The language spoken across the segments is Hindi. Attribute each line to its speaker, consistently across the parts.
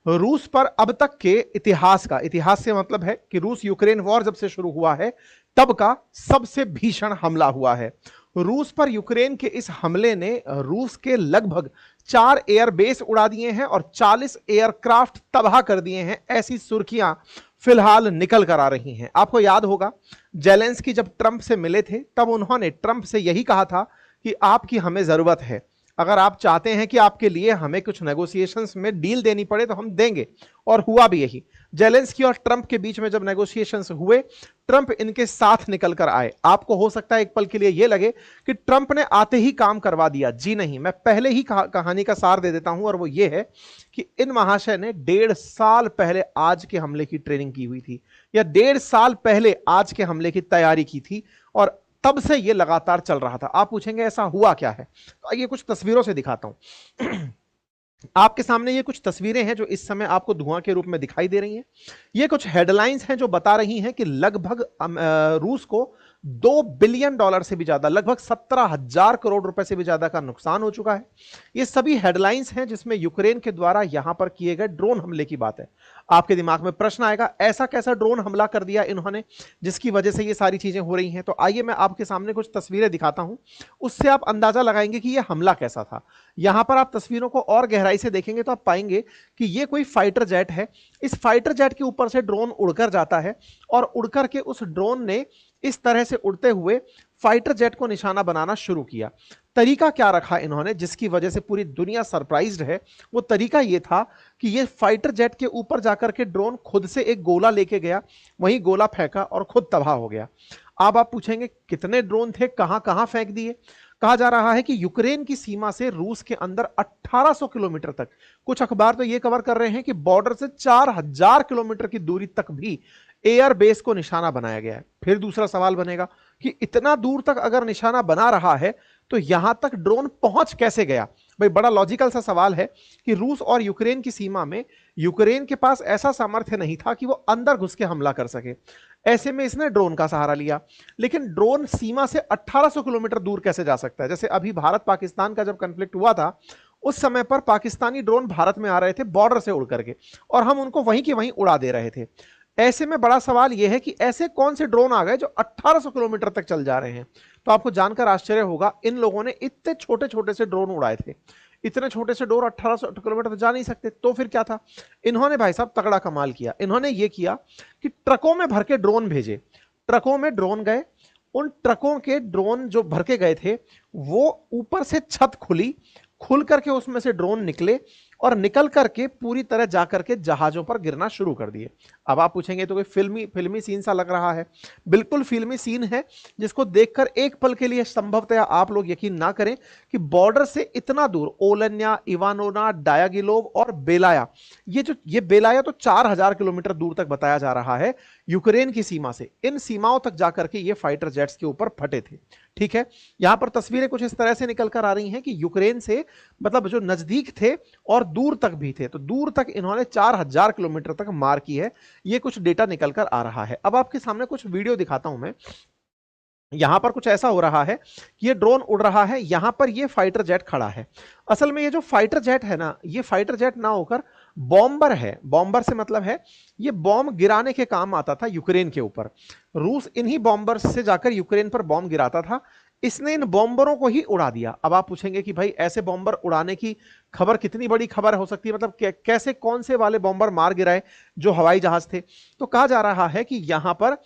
Speaker 1: रूस पर अब तक के इतिहास से मतलब है कि रूस यूक्रेन वॉर जब से शुरू हुआ है तब का सबसे भीषण हमला हुआ है। रूस पर यूक्रेन के इस हमले ने रूस के लगभग 4 एयरबेस उड़ा दिए हैं और 40 एयरक्राफ्ट तबाह कर दिए हैं, ऐसी सुर्खियां फिलहाल निकल कर आ रही हैं। आपको याद होगा जेलेंस्की जब ट्रंप से मिले थे तब उन्होंने ट्रंप से यही कहा था कि आपकी हमें जरूरत है, अगर आप चाहते हैं कि आपके लिए हमें कुछ नेगोशिएशंस में डील देनी पड़े तो हम देंगे, और हुआ भी यही। जेलेंस्की और ट्रंप के बीच में जब नेगोशिएशंस हुए, ट्रंप इनके साथ निकल कर आए। आपको हो सकता है एक पल के लिए यह लगे कि ट्रंप ने आते ही काम करवा दिया, जी नहीं, मैं पहले ही कहानी का सार दे देता हूं, और वो ये है कि इन महाशय ने 1.5 साल पहले आज के हमले की ट्रेनिंग की हुई थी, या 1.5 साल पहले आज के हमले की तैयारी की थी, और तब से ये लगातार चल रहा था। आप पूछेंगे ऐसा हुआ क्या है, तो आइए कुछ तस्वीरों से दिखाता हूं। आपके सामने ये कुछ तस्वीरें हैं जो इस समय आपको धुआं के रूप में दिखाई दे रही हैं। ये कुछ हेडलाइंस हैं जो बता रही हैं कि लगभग रूस को $2 बिलियन से भी ज्यादा, लगभग 17,000 करोड़ रुपए से भी ज्यादा का नुकसान हो चुका है। ये सभी हेडलाइंस हैं जिसमें यूक्रेन के द्वारा यहां पर किए गए ड्रोन हमले की बात है। आपके दिमाग में प्रश्न आएगा, ऐसा कैसा ड्रोन हमला कर दिया इन्होंने जिसकी वजह से ये सारी चीजें हो रही हैं। तो आइए मैं आपके सामने कुछ तस्वीरें दिखाता हूं, उससे आप अंदाजा लगाएंगे कि यह हमला कैसा था। यहां पर आप तस्वीरों को और गहराई से देखेंगे तो आप पाएंगे कि यह कोई फाइटर जेट है। इस फाइटर जेट के ऊपर से ड्रोन उड़कर जाता है, और उड़कर के उस ड्रोन ने इस तरह से उड़ते हुए फाइटर जेट को निशाना बनाना शुरू किया। तरीका क्या रखा इन्होंने जिसकी वजह से पूरी दुनिया सरप्राइज्ड है, वो तरीका ये था कि ये फाइटर जेट के ऊपर जाकर के ड्रोन खुद से एक गोला लेके गया, वहीं गोला फेंका और खुद तबाह हो गया। अब आप पूछेंगे कितने ड्रोन थे, कहां कहां फेंक दिए। कहा जा रहा है कि यूक्रेन की सीमा से रूस के अंदर 1800 किलोमीटर तक, कुछ अखबार तो यह कवर कर रहे हैं कि बॉर्डर से 4000 किलोमीटर की दूरी तक भी एयर बेस को निशाना बनाया गया है। फिर दूसरा सवाल बनेगा कि इतना दूर तक अगर निशाना बना रहा है तो यहां तक ड्रोन पहुंच कैसे गया। भाई बड़ा लॉजिकल सा सवाल है कि रूस और यूक्रेन की सीमा में यूक्रेन के पास ऐसा सामर्थ्य नहीं था कि वो अंदर घुस के हमला कर सके, ऐसे में इसने ड्रोन का सहारा लिया। लेकिन ड्रोन सीमा से 1800 किलोमीटर दूर कैसे जा सकता है। जैसे अभी भारत पाकिस्तान का जब कॉन्फ्लिक्ट हुआ था उस समय पर पाकिस्तानी ड्रोन भारत में आ रहे थे बॉर्डर से उड़ करके, और हम उनको वहीं के वहीं उड़ा दे रहे थे। ऐसे में बड़ा सवाल यह है कि ऐसे कौन से ड्रोन आ गए जो 1800 किलोमीटर तक चल जा रहे हैं। तो आपको जानकर आश्चर्य होगा, इन लोगों ने इतने छोटे छोटे से ड्रोन उड़ाए थे। इतने छोटे से ड्रोन 1800 किलोमीटर तो जा नहीं सकते, तो फिर क्या था। इन्होंने भाई साहब तगड़ा कमाल किया। इन्होंने ये किया कि ट्रकों में भर के ड्रोन भेजे, ट्रकों में ड्रोन गए, उन ट्रकों के ड्रोन जो भर के गए थे वो ऊपर से छत खुली, खुल करके उसमें से ड्रोन निकले और निकल करके पूरी तरह जाकर के जहाजों पर गिरना शुरू कर दिए। अब आप पूछेंगे तो कोई फिल्मी सीन सा लग रहा है। बिल्कुल फिल्मी सीन है जिसको देखकर एक पल के लिए संभवतः आप लोग यकीन ना करें कि बॉर्डर से इतना दूर ओलन्या, इवानोना, डायागिलोव और बेलाया, ये बेलाया तो 4000 किलोमीटर दूर तक बताया जा रहा है यूक्रेन की सीमा से। इन सीमाओं तक जाकर के ये फाइटर जेट्स के ऊपर फटे थे। ठीक है, यहां पर तस्वीरें कुछ इस तरह से निकल कर आ रही हैं कि यूक्रेन से मतलब जो नजदीक थे और दूर तक भी थे, तो दूर तक इन्होंने 4000 किलोमीटर तक मार की है। ये कुछ डेटा निकल कर आ रहा है। अब आपके सामने कुछ वीडियो दिखाता हूं मैं। यहां पर कुछ ऐसा हो रहा है कि ये ड्रोन उड़ रहा है, यहां पर ये फाइटर जेट खड़ा है। असल में ये जो फाइटर जेट है ना, ये फाइटर जेट ना होकर बॉम्बर है। बॉम्बर से मतलब है ये बॉम्ब गिराने के काम आता था यूक्रेन के ऊपर। रूस इन्हीं बॉम्बर से जाकर यूक्रेन पर बॉम्ब गिराता था। इसने इन बॉम्बरों को ही उड़ा दिया। अब आप पूछेंगे कि भाई ऐसे बॉम्बर उड़ाने की खबर कितनी बड़ी खबर हो सकती है, मतलब कैसे कौन से वाले बॉम्बर मार गिराए जो हवाई जहाज थे। तो कहा जा रहा है कि यहां पर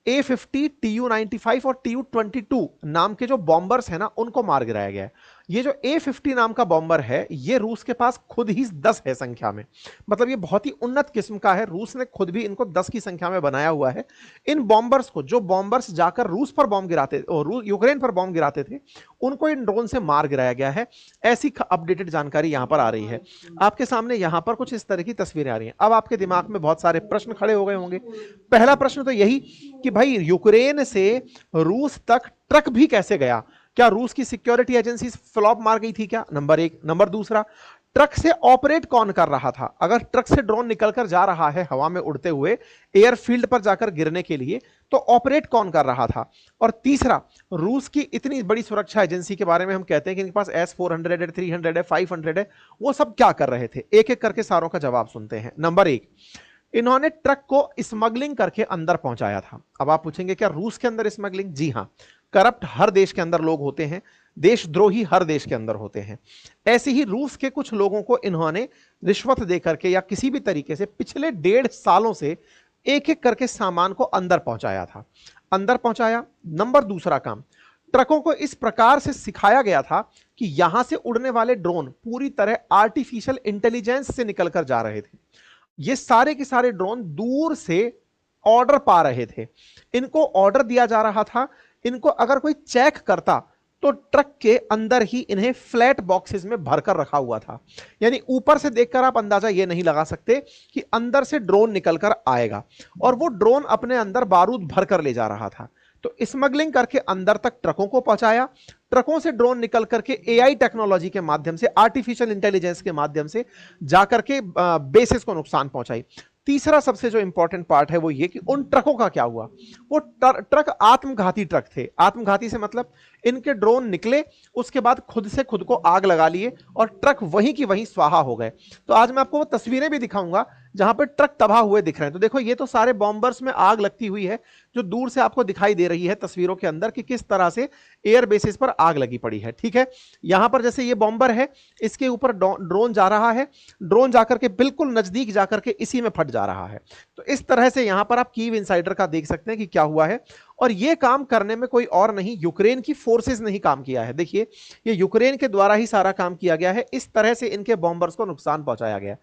Speaker 1: A-50, Tu-95 और Tu-22 नाम के जो बॉम्बर्स हैं ना उनको मार गिराया गया है। ये जो A-50 नाम का बॉम्बर है ये रूस के पास खुद ही 10 है संख्या में, मतलब ये बहुत ही उन्नत किस्म का है। रूस ने खुद भी इनको 10 की संख्या में बनाया हुआ है। इन बॉम्बर्स को, जो बॉम्बर्स जाकर रूस पर बॉम्ब गिराते और यूक्रेन पर बॉम्ब गिराते थे, उनको इन ड्रोन से मार गिराया गया है। ऐसी अपडेटेड जानकारी यहां पर आ रही है। आपके सामने यहां पर कुछ इस तरह की तस्वीरें आ रही हैं। अब आपके दिमाग में बहुत सारे प्रश्न खड़े हो गए होंगे। पहला प्रश्न तो यही कि भाई यूक्रेन से रूस तक ट्रक भी कैसे गया, क्या रूस की सिक्योरिटी एजेंसी फ्लॉप मार गई थी क्या, नंबर एक। नंबर दूसरा, ट्रक से ऑपरेट कौन कर रहा था? अगर ट्रक से ड्रोन निकलकर जा रहा है हवा में उड़ते हुए एयरफील्ड पर जाकर गिरने के लिए, तो ऑपरेट कौन कर रहा था? और तीसरा, रूस की इतनी बड़ी सुरक्षा एजेंसी के बारे में हम कहते हैं कि इनके पास S-400 है, 300 है, 500 है, वो सब क्या कर रहे थे? एक एक करके सारों का जवाब सुनते हैं। नंबर 1, इन्होंने ट्रक को स्मगलिंग करके अंदर पहुंचाया था। अब आप पूछेंगे क्या रूस के अंदर स्मगलिंग? जी हां, करप्ट हर देश के अंदर लोग होते हैं, देशद्रोही हर देश के अंदर होते हैं। ऐसे ही रूस के कुछ लोगों को इन्होंने रिश्वत देकर के या किसी भी तरीके से पिछले 1.5 सालों से एक एक करके सामान को अंदर पहुंचाया था, अंदर पहुंचाया। नंबर दूसरा काम, ट्रकों को इस प्रकार से सिखाया गया था कि यहां से उड़ने वाले ड्रोन पूरी तरह आर्टिफिशियल इंटेलिजेंस से निकलकर जा रहे थे। ये सारे के सारे ड्रोन दूर से ऑर्डर पा रहे थे, इनको ऑर्डर दिया जा रहा था, इनको अगर कोई चेक करता तो ट्रक के अंदर ही इन्हें फ्लैट बॉक्सेस में भरकर रखा हुआ था। यानी ऊपर से देखकर आप अंदाजा यह नहीं लगा सकते कि अंदर से ड्रोन निकलकर आएगा, और वो ड्रोन अपने अंदर बारूद भरकर ले जा रहा था। तो स्मगलिंग करके अंदर तक ट्रकों को पहुंचाया, ट्रकों से ड्रोन निकल करके एआई टेक्नोलॉजी के माध्यम से, आर्टिफिशियल इंटेलिजेंस के माध्यम से जाकर के बेसिस को नुकसान पहुंचाई। तीसरा सबसे जो इंपॉर्टेंट पार्ट है वो ये कि उन ट्रकों का क्या हुआ? वो ट्रक आत्मघाती ट्रक थे। आत्मघाती से मतलब इनके ड्रोन निकले, उसके बाद खुद से खुद को आग लगा लिए और ट्रक वहीं की वहीं स्वाहा हो गए। तो आज मैं आपको वो तस्वीरें भी दिखाऊंगा जहां पर ट्रक तबाह हुए दिख रहे हैं। तो देखो, ये तो सारे बॉम्बर्स में आग लगती हुई है जो दूर से आपको दिखाई दे रही है तस्वीरों के अंदर कि किस तरह से एयर बेसिस पर आग लगी पड़ी है। ठीक है, यहां पर जैसे ये बॉम्बर है, इसके ऊपर ड्रोन जा रहा है, ड्रोन जाकर के बिल्कुल नजदीक जाकर के इसी में फट जा रहा है। तो इस तरह से यहां पर आप कीव इनसाइडर का देख सकते हैं कि क्या हुआ है। और यह काम करने में कोई और नहीं, यूक्रेन की फोर्सेस ने ही काम किया है। देखिए, ये यूक्रेन के द्वारा ही सारा काम किया गया है। इस तरह से इनके बॉम्बर्स को नुकसान पहुंचाया गया।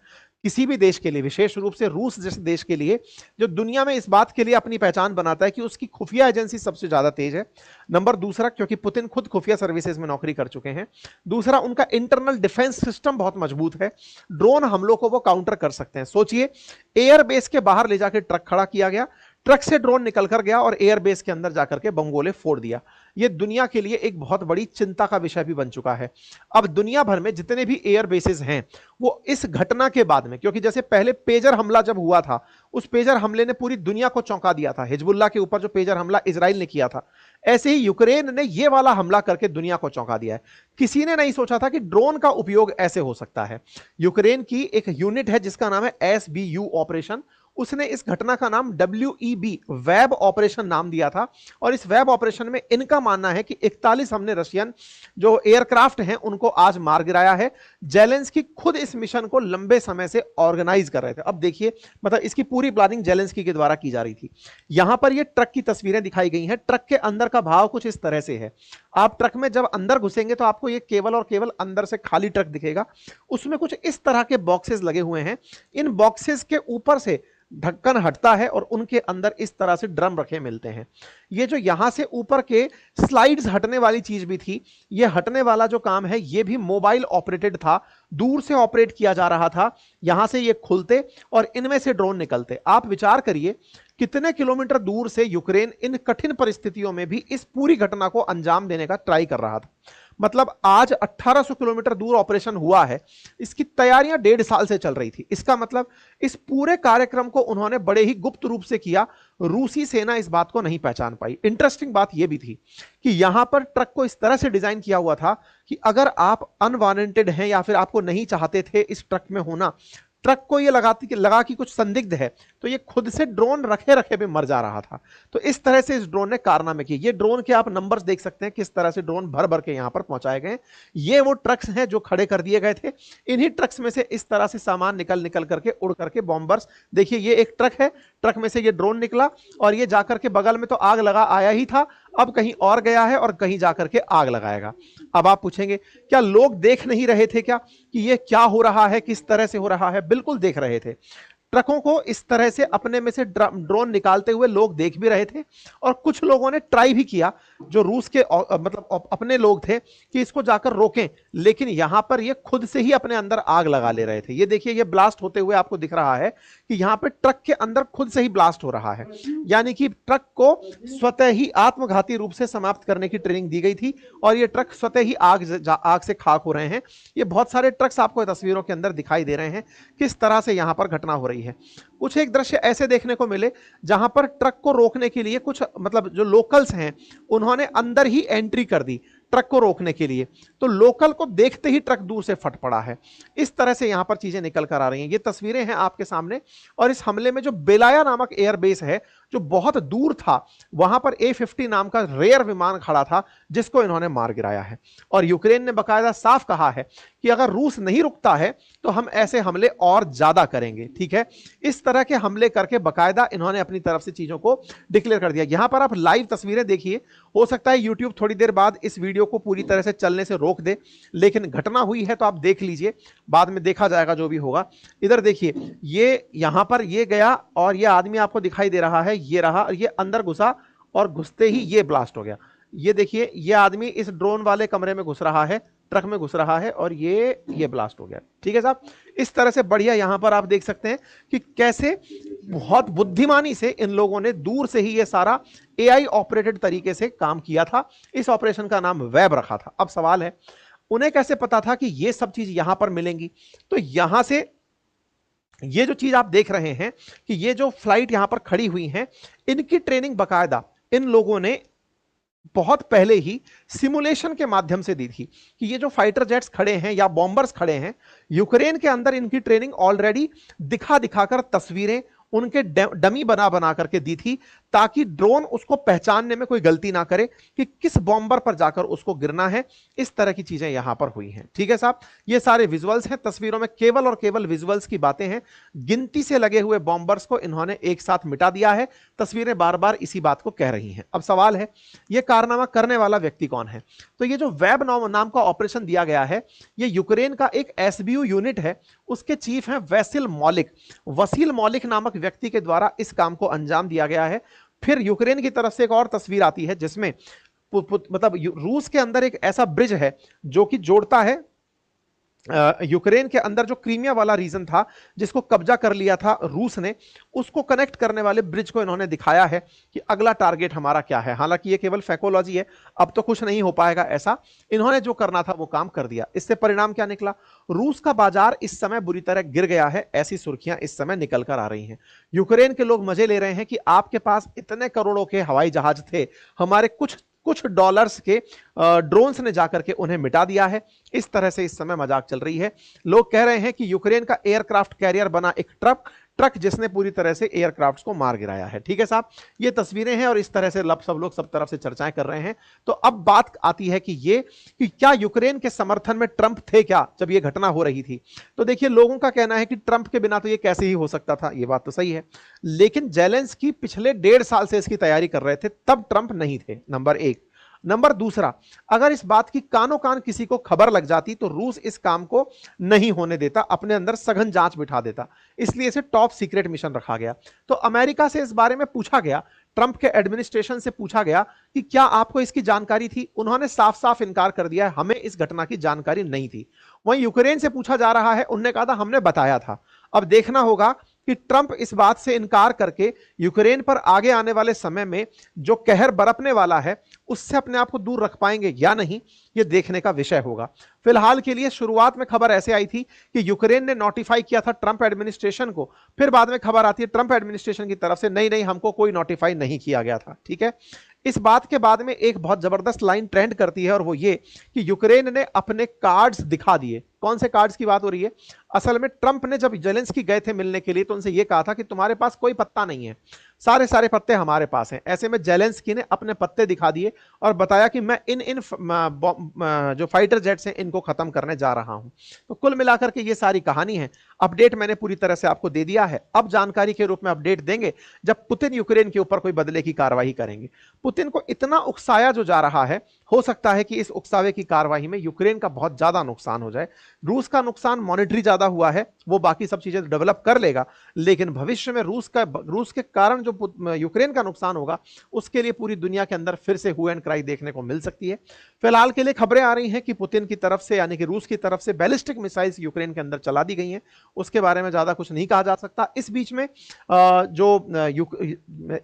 Speaker 1: किसी भी देश के लिए, विशेष रूप से रूस जैसे देश के लिए, जो दुनिया में इस बात के लिए अपनी पहचान बनाता है कि उसकी खुफिया एजेंसी सबसे ज्यादा तेज है। नंबर दूसरा, क्योंकि पुतिन खुद खुफिया सर्विसेज में नौकरी कर चुके हैं। दूसरा, उनका इंटरनल डिफेंस सिस्टम बहुत मजबूत है, ड्रोन हमलों को वो काउंटर कर सकते हैं। सोचिए, एयरबेस के बाहर ले जाकर ट्रक खड़ा किया गया, ट्रक से ड्रोन निकल कर गया और एयरबेस के अंदर जाकर के बमगोले फोड़ दिया। यह दुनिया के लिए एक बहुत बड़ी चिंता का विषय भी बन चुका है। अब दुनिया भर में जितने भी एयरबेसेस हैं, वो इस घटना के बाद में, क्योंकि जैसे पहले पेजर हमला जब हुआ था, उस पेजर हमले ने पूरी दुनिया को चौंका दिया था, हिजबुल्लाह के ऊपर जो पेजर हमला इजराइल ने किया था, ऐसे ही यूक्रेन ने यह वाला हमला करके दुनिया को चौंका दिया है। किसी ने नहीं सोचा था कि ड्रोन का उपयोग ऐसे हो सकता है। यूक्रेन की एक यूनिट है जिसका नाम है SBU ऑपरेशन, उसने इस घटना का नाम WEB वेब ऑपरेशन नाम दिया था। और इस वेब ऑपरेशन में इनका मानना है कि 41 हमने रशियन जो एयरक्राफ्ट हैं उनको आज मार गिराया है। जेलेंस्की खुद इस मिशन को लंबे समय से ऑर्गेनाइज कर रहे थे। अब देखिए, मतलब इसकी पूरी प्लानिंग जेलेंस्की के द्वारा की जा रही थी। यहां पर ये ट्रक की तस्वीरें दिखाई गई हैं। ट्रक के अंदर का भाव कुछ इस तरह से है। आप ट्रक में जब अंदर घुसेंगे तो आपको ये केवल और केवल अंदर से खाली ट्रक दिखेगा। उसमें कुछ इस तरह के बॉक्सेस लगे हुए हैं। इन बॉक्सेस के ऊपर से ढक्कन हटता है और उनके अंदर इस तरह से ड्रम रखे मिलते हैं। ये जो यहां से ऊपर के स्लाइड्स हटने वाली चीज भी थी, ये हटने वाला जो काम है ये भी मोबाइल ऑपरेटेड था, दूर से ऑपरेट किया जा रहा था। यहां से ये खुलते और इनमें से ड्रोन निकलते। आप विचार करिए कितने किलोमीटर दूर से यूक्रेन इन कठिन परिस्थितियों में भी इस पूरी घटना को अंजाम देने का ट्राई कर रहा था। मतलब आज 1800 किलोमीटर दूर ऑपरेशन हुआ है, इसकी तैयारियां 1.5 साल से चल रही थी। इसका मतलब इस पूरे कार्यक्रम को उन्होंने बड़े ही गुप्त रूप से किया। रूसी सेना इस बात को नहीं पहचान पाई। इंटरेस्टिंग बात यह भी थी कि यहां पर ट्रक को इस तरह से डिजाइन किया हुआ था कि अगर आप अनवांटेड हैं या फिर आपको नहीं चाहते थे इस ट्रक में होना, ट्रक को ये लगा कि कुछ संदिग्ध है, तो ये खुद से ड्रोन रखे रखे पे मर जा रहा था। तो इस तरह से इस ड्रोन ने कारनामे किए। ये ड्रोन के आप नंबर्स देख सकते हैं, किस तरह से ड्रोन भर भर के यहां पर पहुंचाए गए। ये वो ट्रक्स हैं जो खड़े कर दिए गए थे। इन्हीं ट्रक्स में से इस तरह से सामान निकल निकल करके उड़ करके बॉम्बर्स, देखिए ये एक ट्रक है, ट्रक में से ये ड्रोन निकला और ये जाकर के बगल में तो आग लगा आया ही था, अब कहीं और गया है और कहीं जाकर के आग लगाएगा। अब आप पूछेंगे क्या लोग देख नहीं रहे थे क्या कि ये क्या हो रहा है, किस तरह से हो रहा है? बिल्कुल देख रहे थे। ट्रकों को इस तरह से अपने में से ड्रोन निकालते हुए लोग देख भी रहे थे और कुछ लोगों ने ट्राई भी किया जो रूस के मतलब अपने लोग थे कि इसको जाकर रोकें, लेकिन यहां पर ये खुद से ही अपने अंदर आग लगा ले रहे थे। ये देखिए, ये ब्लास्ट होते हुए आपको दिख रहा है कि यहां पर ट्रक के अंदर खुद से ही ब्लास्ट हो रहा है, यानी कि ट्रक को स्वतः ही आत्मघाती रूप से समाप्त करने की ट्रेनिंग दी गई थी और ये ट्रक स्वतः ही आग से खाक हो रहे हैं। ये बहुत सारे ट्रक्स आपको तस्वीरों के अंदर दिखाई दे रहे हैं किस तरह से यहां पर घटना हो रही है। कुछ एक दृश्य ऐसे देखने को मिले जहां पर ट्रक को रोकने के लिए कुछ मतलब जो लोकल्स हैं उन्होंने अंदर ही एंट्री कर दी ट्रक को रोकने के लिए, तो लोकल को देखते ही ट्रक दूर से फट पड़ा है। इस तरह से यहां पर चीजें निकल कर आ रही हैं। ये तस्वीरें हैं आपके सामने, और इस हमले में जो बेलाया नामक एयरबेस है जो बहुत दूर था, वहां पर A-50 नाम का रेयर विमान खड़ा था जिसको इन्होंने मार गिराया है। और यूक्रेन ने बकायदा साफ कहा है कि अगर रूस नहीं रुकता है तो हम ऐसे हमले और ज्यादा करेंगे। ठीक है, इस तरह के हमले करके बकायदा इन्होंने अपनी तरफ से चीजों को डिक्लेयर कर दिया। यहां पर आप लाइव तस्वीरें देखिए, हो सकता है यूट्यूब थोड़ी देर बाद इस वीडियो को पूरी तरह से चलने से रोक दे, लेकिन घटना हुई है तो आप देख लीजिए, बाद में देखा जाएगा जो भी होगा। इधर देखिए, ये यहां पर ये गया और ये आदमी आपको दिखाई दे रहा है, ये रहा, ये अंदर घुसा और घुसते ही ये ब्लास्ट हो गया। ये देखिए, ये आदमी इस ड्रोन वाले कमरे में घुस रहा है, ट्रक में घुस रहा है और ये ब्लास्ट हो गया। ठीक है साहब, इस तरह से बढ़िया यहां पर आप देख सकते हैं कि कैसे बहुत बुद्धिमानी से इन लोगों ने दूर से ही ये सारा AI ऑपरेटेड तरीके से काम किया था। इस ऑपरेशन का नाम वेब रखा था। अब सवाल है, उन्हें कैसे पता था कि ये सब चीज यहां पर मिलेंगी? तो यहां से ये जो चीज आप देख रहे हैं कि ये जो फ्लाइट यहां पर खड़ी हुई हैं, इनकी ट्रेनिंग बकायदा इन लोगों ने बहुत पहले ही सिमुलेशन के माध्यम से दी थी कि ये जो फाइटर जेट्स खड़े हैं या बॉम्बर्स खड़े हैं, यूक्रेन के अंदर इनकी ट्रेनिंग ऑलरेडी दिखा दिखाकर तस्वीरें उनके डमी बना बना करके दी थी, ताकि ड्रोन उसको पहचानने में कोई गलती ना करे कि किस बॉम्बर पर जाकर उसको गिरना है। इस तरह की चीजें यहां पर हुई हैं। ठीक है साहब, ये सारे विजुअल्स हैं, तस्वीरों में केवल और केवल विजुअल्स की बातें हैं। गिनती से लगे हुए बॉम्बर्स को इन्होंने एक साथ मिटा दिया है। तस्वीरें बार बार इसी बात को कह रही हैं। अब सवाल है, यह कारनामा करने वाला व्यक्ति कौन है? तो ये जो वेब नाम का ऑपरेशन दिया गया है, ये यूक्रेन का एक SBU यूनिट है, उसके चीफ हैं वसील मौलिक नामक व्यक्ति के द्वारा इस काम को अंजाम दिया गया है। फिर यूक्रेन की तरफ से एक और तस्वीर आती है जिसमें मतलब रूस के अंदर एक ऐसा ब्रिज है जो कि जोड़ता है यूक्रेन के अंदर जो क्रीमिया वाला रीजन था जिसको कब्जा कर लिया था रूस ने, उसको कनेक्ट करने वाले ब्रिज को इन्होंने दिखाया है कि अगला टारगेट हमारा क्या है। हालांकि ये केवल फैकोलॉजी है, अब तो कुछ नहीं हो पाएगा ऐसा। इन्होंने जो करना था वो काम कर दिया। इससे परिणाम क्या निकला? रूस का बाजार इस समय बुरी तरह गिर गया है, ऐसी सुर्खियां इस समय निकल कर आ रही हैं। यूक्रेन के लोग मजे ले रहे हैं कि आपके पास इतने करोड़ों के हवाई जहाज थे, हमारे कुछ डॉलर्स के ड्रोन्स ने जाकर के उन्हें मिटा दिया है। इस तरह से इस समय मजाक चल रही है। लोग कह रहे हैं कि यूक्रेन का एयरक्राफ्ट कैरियर बना एक ट्रक जिसने पूरी तरह से एयरक्राफ्ट्स को मार गिराया है। ठीक है साहब, ये तस्वीरें हैं और इस तरह से सब लोग सब तरफ से चर्चाएं कर रहे हैं। तो अब बात आती है कि क्या यूक्रेन के समर्थन में ट्रंप थे क्या जब ये घटना हो रही थी? तो देखिए, लोगों का कहना है कि ट्रंप के बिना तो ये कैसे ही हो सकता था। ये बात तो सही है, लेकिन जेलेंस्की पिछले 1.5 साल से इसकी तैयारी कर रहे थे, तब ट्रंप नहीं थे, नंबर एक। नंबर दूसरा, अगर इस बात की कानो कान किसी को खबर लग जाती तो रूस इस काम को नहीं होने देता, अपने अंदर सघन जांच बिठा देता। इसलिए इसे टॉप सीक्रेट मिशन रखा गया। तो अमेरिका से इस बारे में पूछा गया, ट्रंप के एडमिनिस्ट्रेशन से पूछा गया कि क्या आपको इसकी जानकारी थी? उन्होंने साफ साफ इनकार कर दिया, हमें इस घटना की जानकारी नहीं थी। वहीं यूक्रेन से पूछा जा रहा है, उन्होंने कहा था हमने बताया था। अब देखना होगा कि ट्रंप इस बात से इनकार करके यूक्रेन पर आगे आने वाले समय में जो कहर बरपने वाला है उससे अपने आप को दूर रख पाएंगे या नहीं, यह देखने का विषय होगा। फिलहाल के लिए शुरुआत में खबर ऐसे आई थी कि यूक्रेन ने नोटिफाई किया था ट्रंप एडमिनिस्ट्रेशन को, फिर बाद में खबर आती है ट्रंप एडमिनिस्ट्रेशन की तरफ से नहीं हमको कोई नोटिफाई नहीं किया गया था। ठीक है, इस बात के बाद में एक बहुत जबरदस्त लाइन ट्रेंड करती है और वो ये कि यूक्रेन ने अपने कार्ड्स दिखा दिए। कौन से कार्ड्स की बात हो रही है? असल में ट्रंप ने जब जेलेंस्की गए थे मिलने के लिए तो उनसे ये कहा था कि तुम्हारे पास कोई पत्ता नहीं है, सारे पत्ते हमारे पास हैं। ऐसे में जेलेंस्की ने अपने पत्ते दिखा दिए और बताया कि मैं इन जो फाइटर जेट्स हैं इनको खत्म करने जा रहा हूं। तो कुल मिलाकर के ये सारी कहानी है। अपडेट मैंने पूरी तरह से आपको दे दिया है। अब जानकारी के रूप में अपडेट देंगे जब पुतिन यूक्रेन के ऊपर कोई बदले की कार्रवाई करेंगे। पुतिन को इतना उकसाया जो जा रहा है हो सकता है कि इस उकसावे की कार्रवाई में यूक्रेन का बहुत ज्यादा नुकसान हो जाए। रूस का नुकसान मॉनेटरी ज्यादा हुआ है, वो बाकी सब चीजें डेवलप कर लेगा, लेकिन भविष्य में रूस के कारण जो यूक्रेन का नुकसान होगा उसके लिए पूरी दुनिया के अंदर फिर से हू एंड क्राई देखने को मिल सकती है। फिलहाल के लिए खबरें आ रही हैं कि पुतिन की तरफ से यानी कि रूस की तरफ से बैलिस्टिक मिसाइल्स यूक्रेन के अंदर चला दी गई हैं, उसके बारे में ज्यादा कुछ नहीं कहा जा सकता। इस बीच में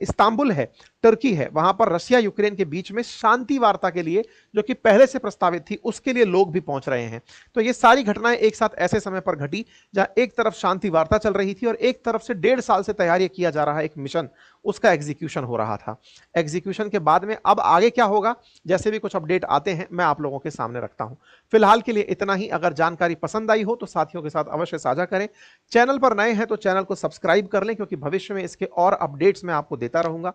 Speaker 1: इस्तांबुल है, टर्की है, वहां पर रशिया यूक्रेन के बीच में शांति वार्ता के लिए जो कि पहले से प्रस्तावित थी उसके लिए लोग भी पहुंच रहे हैं। तो ये सारी घटनाएं एक साथ ऐसे समय पर घटी जहां एक तरफ शांति वार्ता चल रही थी और एक तरफ से 1.5 साल से तैयारी किया जा रहा एक मिशन, उसका एग्जीक्यूशन हो रहा था। एग्जीक्यूशन के बाद में अब आगे क्या होगा, जैसे भी कुछ अपडेट आते हैं मैं आप लोगों के सामने रखता हूं। फिलहाल के लिए इतना ही। अगर जानकारी पसंद आई हो तो साथियों के साथ अवश्य साझा करें। चैनल पर नए हैं तो चैनल को सब्सक्राइब कर लें, क्योंकि भविष्य में इसके और अपडेट्स मैं आपको देता रहूंगा।